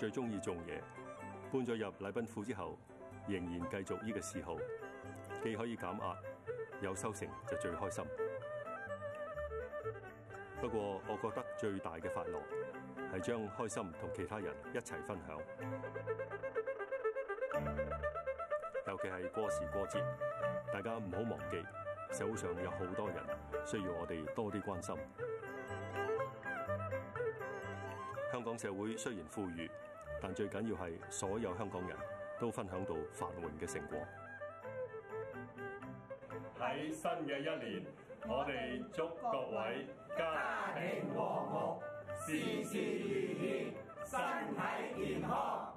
最中意種嘢，搬咗入禮賓府之後，仍然繼續呢個嗜好，既可以減壓，有收成就最開心。不過我覺得最大嘅快樂係將開心同其他人一齊分享，尤其係過時過節，大家唔好忘記，社會上有好多人需要我哋多啲關心。香港社會雖然富裕，但最緊要係所有香港人都分享到繁榮嘅成果。喺新嘅一年，我哋祝各位家庭和睦，事事如意，身體健康。